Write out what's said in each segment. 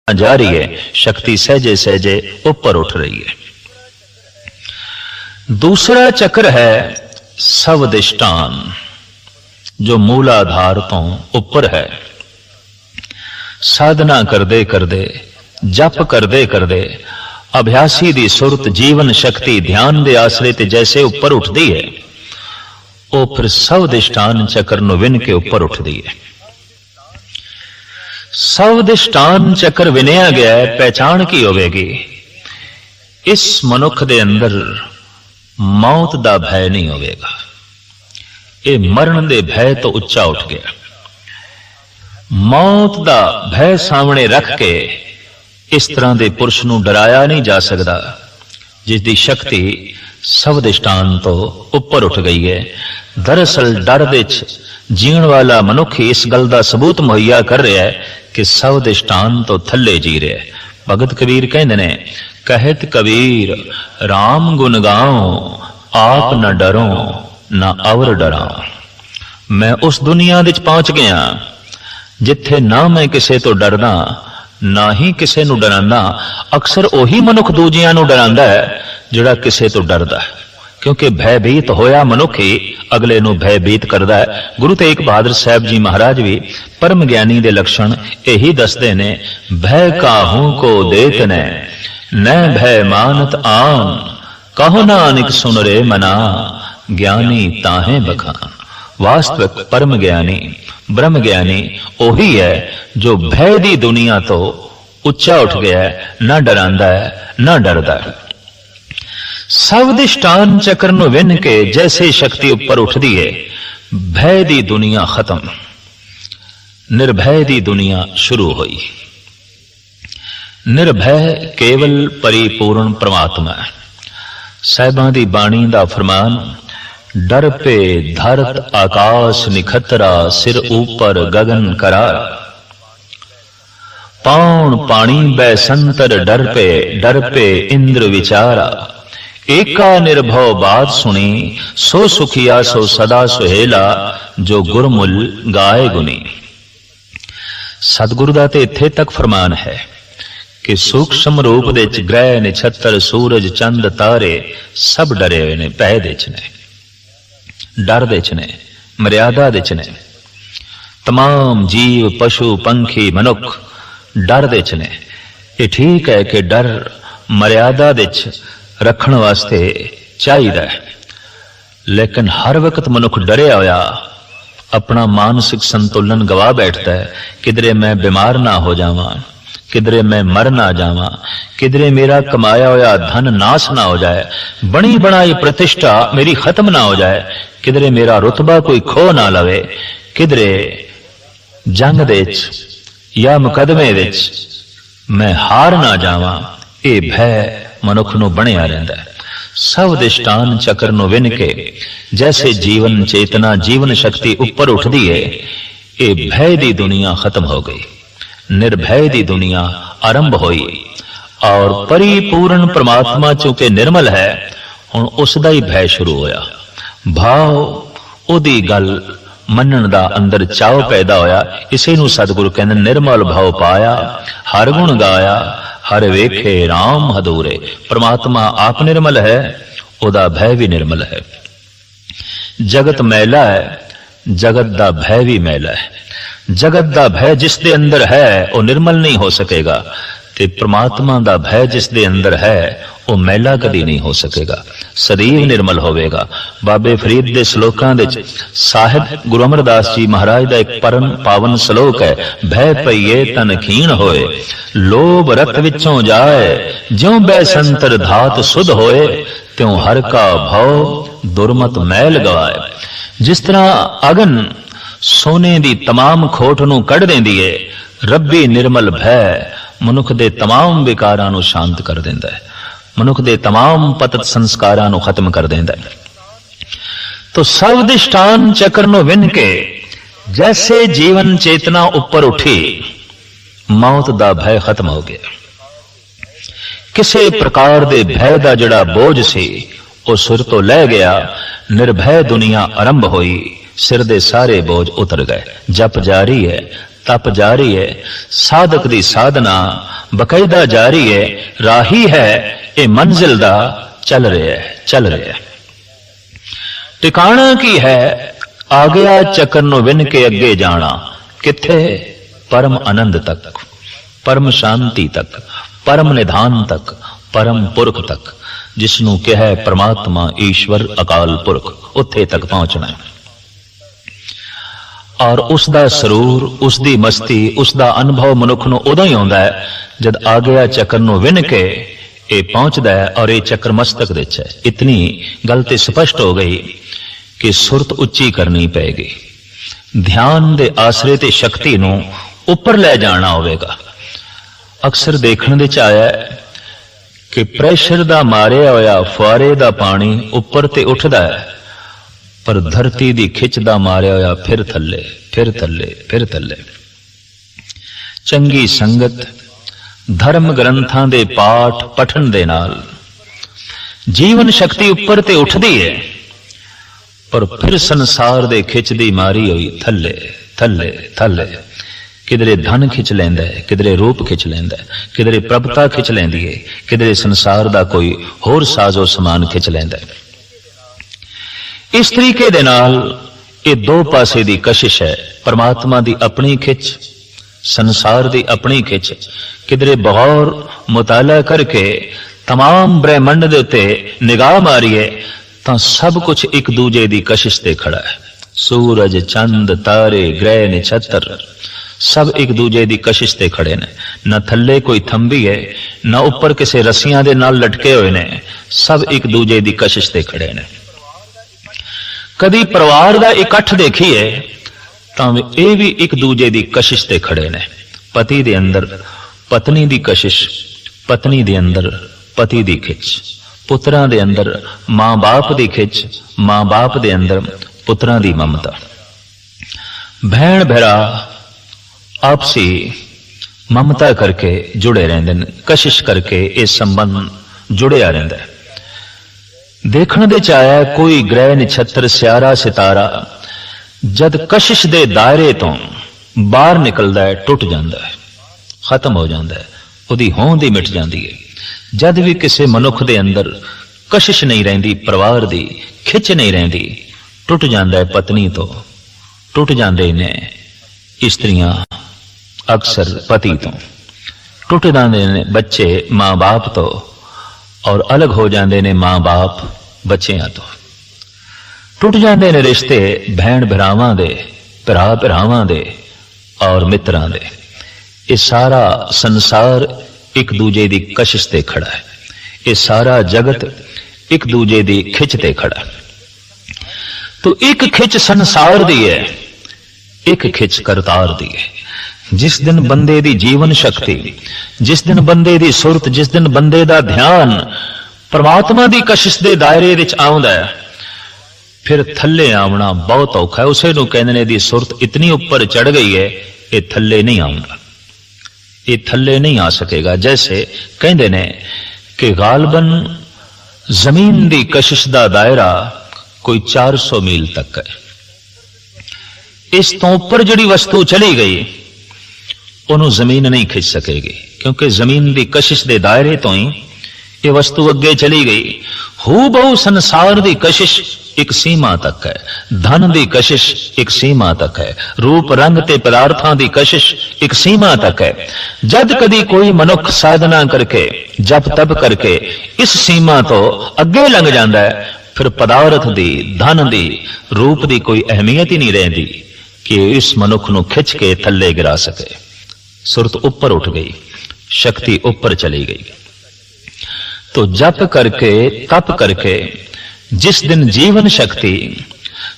जा रही है, शक्ति सहजे सहजे ऊपर उठ रही है। दूसरा चक्र है सवदिष्टान, जो मूलाधार तो ऊपर है। साधना करदे करदे, जप करदे करदे अभ्यासी दी सुरत जीवन शक्ति ध्यान दे आसरे ते जैसे ऊपर उठदी है, वो फिर सवदिष्टान चक्र नूं विन के ऊपर उठदी है। सवदिष्टान चक्र विनिया गया है, पहचान की होवेगी, इस मनुख दे अंदर मौत दा भय नहीं होवेगा। ये मरण दे भय तो उच्चा उठ गया। मौत दा भय सामने रख के इस तरह दे पुरुष नूं डराया नहीं जा सकता, जिसकी शक्ति सवदिष्टान तो ऊपर उठ गई है। दरअसल डर दे जीण वाला मनुख ही इस गल दा सबूत मुहैया कर रहा है कि सवदिष्टान तो थल्ले जी रहा है। भगत कबीर कहते ने, कहत कबीर राम गुण गाओ, आप न डरो न अवर डराओ। मैं उस दुनिया विच पहुंच गया जिथे ना मैं किसे तो डरदा ना ही किसे नूं डरांदा। अक्सर ओही मनुख दूजियां नूं डरांदा है जिहड़ा किसे तो डरदा है, क्योंकि भयभीत होया मनुख ही अगले नूं भयभीत करदा है। गुरु तेग बहादुर साहब जी महाराज भी परम ज्ञानी दे लक्षण यही दसदे ने, भय काहू को देत ने न भय मानत आन, कहो नानक सुन रे मना, ज्ञानी ताहे बखान। वास्तविक परम ज्ञानी ब्रह्म ज्ञानी वही है जो भय दी दुनिया तो उच्चा उठ गया है, ना डरांदा है ना डरदा है। सवदिष्टान चक्र नूं विन के जैसे शक्ति ऊपर उठदी है, भय दी दुनिया खत्म, निर्भय दी दुनिया शुरू हुई। निर्भय केवल परिपूर्ण परमात्मा है। साहिबां दी बाणी दा फरमान, डर पे धरत आकाश निखतरा, सिर ऊपर गगन करार। पौन पानी बै संतर डर पे इंद्र विचारा। एका निर्भव बात सुनी, सो सुखिया सो सदा सुहेला, जो गुरमुल गाए गुनी। सतगुरु दा ते इत्थे तक फरमान है कि सूक्ष्म रूप दे च ग्रह नक्षत्र सूरज चंद तारे सब डरे हुए ने, भय दे च ने, डर दे च ने, मर्यादा दे च ने। तमाम जीव पशु पंखी मनुख डर दे च ने। ये ठीक है कि डर मर्यादा दे च रखण वास्ते चाहिदा है, लेकिन हर वक्त मनुख डरिया होया अपना मानसिक संतुलन गवा बैठता है। किधरे मैं बीमार ना हो जावां, किधरे मैं मर ना जावां, किधरे मेरा कमाया होया धन नाश ना हो जाए, बनी बनाई प्रतिष्ठा मेरी खत्म ना हो जाए, किधरे मेरा रुतबा कोई खो ना लवे, किधरे जंग दे या मुकदमे विच मैं हार ना जावां। ये भय मनुख नूं बणिया रहिंदा है। सवदिष्टान चक्र नूं विन के जैसे जीवन चेतना जीवन शक्ति ऊपर उठदी है, ये भय दी दुनिया खत्म हो गई, निर्भय दी दुनिया आरंभ हुई। और परिपूर्ण परमात्मा चूंकि निर्मल है, हुण उसदा ही भय शुरू होया। भाव ओदी गल मनण दा अंदर चाव पैदा होया। इसे नूं सतगुरु कहंदे, निर्मल भाव पाया हर गुण गाया, हर वेखे राम हदूरे। परमात्मा आप निर्मल है, ओदा भय भी निर्मल है। जगत मैला है, जगत दा भय भी मैला है। जगत दा भय जिस दे अंदर है वो निर्मल नहीं हो सकेगा, ते परमात्मा दा भय जिस दे अंदर है वो मैला कदी नहीं हो सकेगा, सदैव निर्मल होवेगा। बाबे फरीद दे श्लोकां दे साहिब गुरु अमरदास जी महाराज दा एक परम पावन श्लोक है, भय पईए तन खीण होए, लोभ रत विचों जाए, ज्यों बै संतर धात सुध होए, त्यों हर का भव दुर्मत मैल गवाए। जिस तरह अगन सोने दी तमाम खोट नूं कढ़ देंदी है, रब्बी निर्मल भय मनुख दे तमाम विकारां नूं शांत कर देंदा है, मनुख दे तमाम पतत संस्कारां नूं खत्म कर देंदा है। तो सवदिष्टान चक्र नूं विन के जैसे जीवन चेतना ऊपर उठी, मौत दा भय खत्म हो गया। किसी प्रकार दे भय दा जड़ा बोझ सी वो सिर तो लै गया। निर्भय दुनिया आरंभ हुई, सिर दे सारे बोझ उतर गए। जप जारी है, तप जारी है, साधक दी साधना बकायदा जारी है, राही है ये मंजिल दा चल रहा है। टिकाणा की है, आ गया चक्कर नु विन के अगे जाना, किथे? परम आनंद तक, परम शांति तक, परम निधान तक, परम पुरख तक, जिसनू कह है परमात्मा ईश्वर अकाल पुरख, उत्थे तक पहुंचना है। और उसका सरूर, उसकी मस्ती, उसका अनुभव मनुख नूं उदों ही आउंदा है जद आ गया चक्कर नूं विन के ये पहुंचदा है और ये चक्कर मस्तक विच है। इतनी गल ते स्पष्ट हो गई कि सुरत उच्ची करनी पेगी, ध्यान दे आसरे ते शक्ति नूं उपर ले जाना होवेगा। अक्सर देखने दे च आया कि प्रेशर दा मारिया होया फुआरे दा पानी उपर ते उठदा है, पर धरती दी खिच दा मारिया होया फिर थल्ले, फिर थल्ले, फिर थल्ले। चंगी संगत, धर्म ग्रंथां दे पाठ पठन दे नाल जीवन शक्ति उपर ते उठदी है, पर फिर संसार दे खिच दी मारी हुई थल्ले थल्ले थल्ले। किधरे धन खिच लेंदा है, किधरे रूप खिच लेंदा है, किधरे प्रभुता खिच लेंदी है, किधरे संसार दा कोई होर साजो समान खिच लेंदा है। इस तरीके दे नाल ये दो पासे दी कशिश है, परमात्मा दी अपनी खिच, संसार दी अपनी खिच। किधरे बगौर मुताला करके तमाम ब्रह्मंड दे उत्ते निगाह मारीए तां सब कुछ एक दूजे दी कशिश ते खड़ा है। सूरज, चंद, तारे, ग्रह, नक्षत्र सब एक दूजे दी कशिश ते खड़े ने। न थल्ले कोई थंबी है, न ऊपर किसी रस्सियां दे नाल लटके हुए ने, सब एक दूजे दी कशिश ते खड़े ने। कदी परिवार दा इकट्ठ देखिए तां ये भी एक दूजे दी कशिश ते खड़े ने। पति दे अंदर पत्नी दी कशिश, पत्नी दे अंदर पति दी खिच, पुत्रां दे अंदर मां बाप दी खिच, मां बाप दे अंदर पुत्रां दी ममता। भैण भरा आपसी ममता करके जुड़े रहंदे ने, कशिश करके ये संबंध जुड़िया रहंदा है। देखने दे चाया कोई ग्रह, नक्षत्र, सियारा, सितारा जद कशिश दे दायरे तो बाहर निकलदा है, टुट जांदा है, खत्म हो जांदा है, उहदी होंद ही मिट जांदी है। जद भी किसी मनुख दे अंदर कशिश नहीं रहिंदी, परिवार दी खिच नहीं रहिंदी, टुट जांदा है पत्नी तो, टुट जांदे ने स्त्रियां अक्सर पति तो, टुट जांदे ने बच्चे मां बाप तो, और अलग हो जाते ने मां बाप बच्चियां तो। टुट जाते ने रिश्ते भैन भरावां दे, भरा भरावां दे और मित्रां दे। ये सारा संसार एक दूजे दी कशिश ते खड़ा है, ये सारा जगत एक दूजे दी खिच ते खड़ा है। तो एक खिच संसार दी है, एक खिच करतार दी है। जिस दिन बंदे दी जीवन शक्ति, जिस दिन बंदे दी सुरत, जिस दिन बंदे दा ध्यान परमात्मा दी कशिश दे दायरे विच आउंदा है, फिर थल्ले आवना बहुत औखा है। उसे नूं कहंदे ने दी सुरत इतनी ऊपर चढ़ गई है, ये थल्ले नहीं आउंदा, ये थल्ले नहीं आ सकेगा। जैसे कहंदे ने कि गालबन जमीन दी कशिश दा दायरा कोई 400 मील तक है। इस तो ऊपर जिहड़ी वस्तु चली गई उन्हों जमीन नहीं खिंच सकेगी, क्योंकि जमीन की कशिश के दायरे तो ही ये वस्तु अगे चली गई। हू बहु संसार की कशिश एक सीमा तक है, धन की कशिश एक सीमा तक है, रूप रंग ते पदार्थां की कशिश एक सीमा तक है। जद कदी कोई मनुख साधना करके, जप तप करके इस सीमा तो अगे लंघ जाता है, फिर पदार्थ दी, धन दी, रूप की कोई अहमियत ही नहीं रहती कि इस मनुख नूं खिंच के थल्ले गिरा सके। सुरत ऊपर उठ गई, शक्ति ऊपर चली गई। तो जप करके, तप करके जिस दिन जीवन शक्ति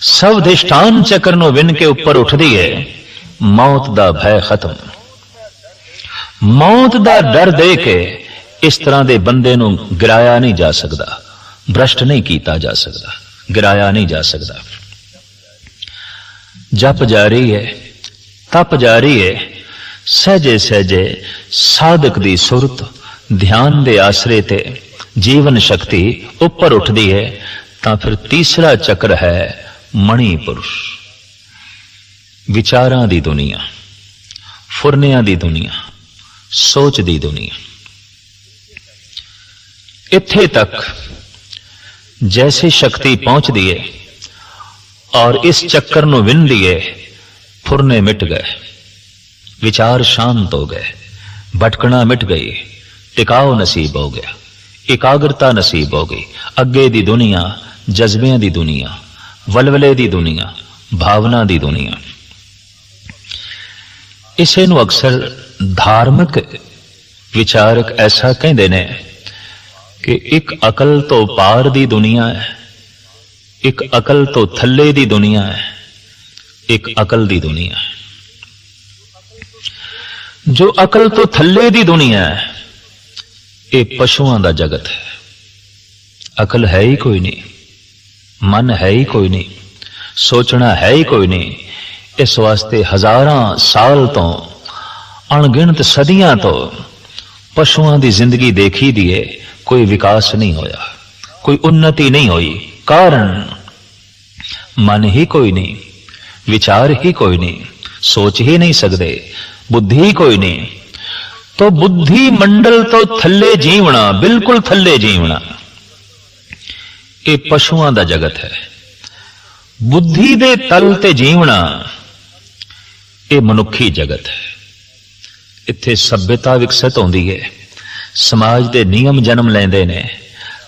स्वधिष्ठान चक्र नूं विन के ऊपर उठदी है, मौत दा भय खत्म। मौत दा डर दे के इस तरह दे बंदे नूं गिराया नहीं जा सकता, भ्रष्ट नहीं कीता जा सकता, गिराया नहीं जा सकता। जप जारी है, तप जारी है, सहजे सहजे साधक दी सुरत ध्यान दे आसरे ते जीवन शक्ति ऊपर उठदी है। तां फिर तीसरा चक्र है मणिपुरुष, विचारां दी दुनिया, फुरनियां दी दुनिया, सोच दी दुनिया। इत्थे तक जैसे शक्ति पहुंचती है और इस चक्कर नूं विन लिए, फुरने मिट गए, विचार शांत हो गए, भटकना मिट गई, टिकाव नसीब हो गया, एकाग्रता नसीब हो गई। अगे दी दुनिया जज्बियां दी दुनिया, वलवले दी दुनिया, भावना दी दुनिया। इसे नूं अक्सर धार्मिक विचारक ऐसा कहते ने कि एक अकल तो पार दी दुनिया है, एक अकल तो थल्ले दी दुनिया है, एक अकल दी दुनिया है। जो अकल तो थल्ले दी दुनिया है, ये पशुओं का जगत है। अकल है ही कोई नहीं, मन है ही कोई नहीं, सोचना है ही कोई नहीं। इस वास्ते हजारां साल तो, अणगिणत सदियां तो पशुओं की जिंदगी देखी दी है, कोई विकास नहीं होया, कोई उन्नति नहीं हुई। कारण मन ही कोई नहीं, विचार ही कोई नहीं, सोच ही नहीं सकते, बुद्धि ही कोई नहीं। तो बुद्धि मंडल तो थल्ले जीवना, बिल्कुल थल्ले जीवना, ये पशुओं का जगत है। बुद्धि दे तल ते जीवना, ये मनुखी जगत है। इत्थे सभ्यता विकसित होंदी है, समाज के नियम जन्म लेंदे ने,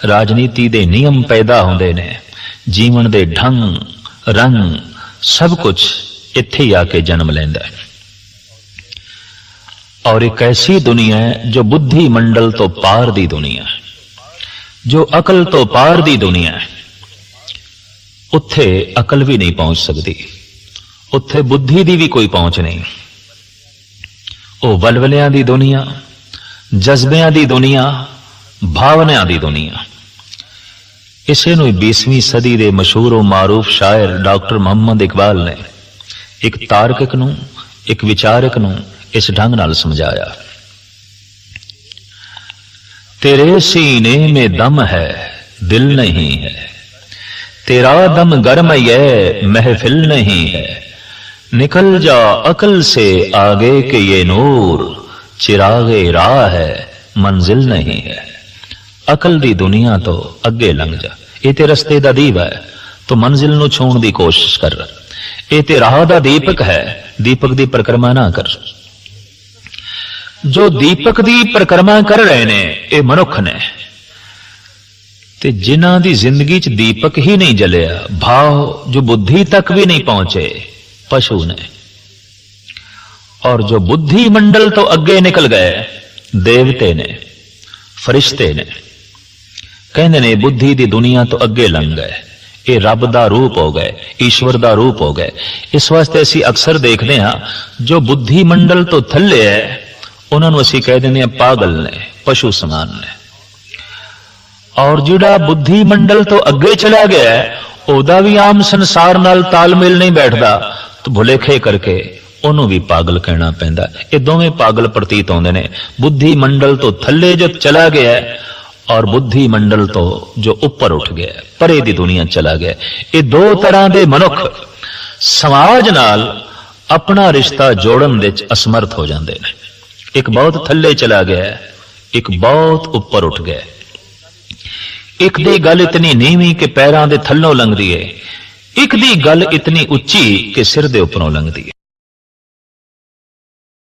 राजनीति के नियम पैदा होंदे ने, जीवन के ढंग रंग सब कुछ इत्थे ही आके जन्म लेंदा है। और एक ऐसी दुनिया है जो बुद्धि मंडल तो पार दी दुनिया है, जो अकल तो पार दी दुनिया है। उत्थे अकल भी नहीं पहुंच सकती, उत्थे बुद्धि दी भी कोई पहुंच नहीं। वो वलवलियां दी दुनिया, जज्बियां दी दुनिया, भावनाओं दी दुनिया। इसे नूं 20वीं सदी के मशहूर और मारूफ शायर डॉक्टर मोहम्मद इकबाल ने एक तार्किक नूं, एक विचारक नूं इस ढंग नाल समझाया। तेरे सीने में दम है, दिल नहीं है, तेरा दम गर्म ये महफिल नहीं है। निकल जा अकल से आगे के ये नूर, चिरागे राह है मंजिल नहीं है। अकल दी दुनिया तो अगे लंघ जा, ये ते रस्ते दा दीप है, तो मंजिल नूं छूण दी कोशिश कर। ये ते राह दा दीपक है, दीपक दी परिक्रमा ना कर। जो दीपक दी परिक्रमा कर रहे ने ये मनुख ने, ते जिन्हां दी जिंदगी च दीपक ही नहीं जलिया, भाव जो बुद्धि तक भी नहीं पहुंचे, पशु ने। और जो बुद्धि मंडल तो अगे निकल गए, देवते ने, फरिश्ते ने, कहते ने बुद्धि दी दुनिया तो अगे लंघ गए, ये रब दा रूप हो गए, ईश्वर दा रूप हो गए। इस वास्ते असी अक्सर देखते हैं जो बुद्धि मंडल तो थल्ले है, उन्होंने असी कह देने पागल ने, पशु समान ने। और जिहड़ा बुद्धि मंडल तो अगे चला गया है, ओदा भी आम संसार नाल तालमेल नहीं बैठता, तो भुलेखे करके उन्होंने भी पागल कहना पैंदा। ये दोवें पागल प्रतीत होंदे ने। बुद्धि मंडल तो थल्ले जो चला गया है और बुद्धि मंडल तो जो ऊपर उठ गया, परे दी दुनिया चला गया। ये दो तरह के मनुख समाज नाल अपना रिश्ता जोड़न दे असमर्थ हो जाते हैं। एक बहुत थल्ले चला गया, एक बहुत ऊपर उठ गया। एक दी गल इतनी नीवी कि पैरां दे थल्लों लंघदी है, एक दी गल इतनी उच्ची कि सिर दे उपरों लंघदी है।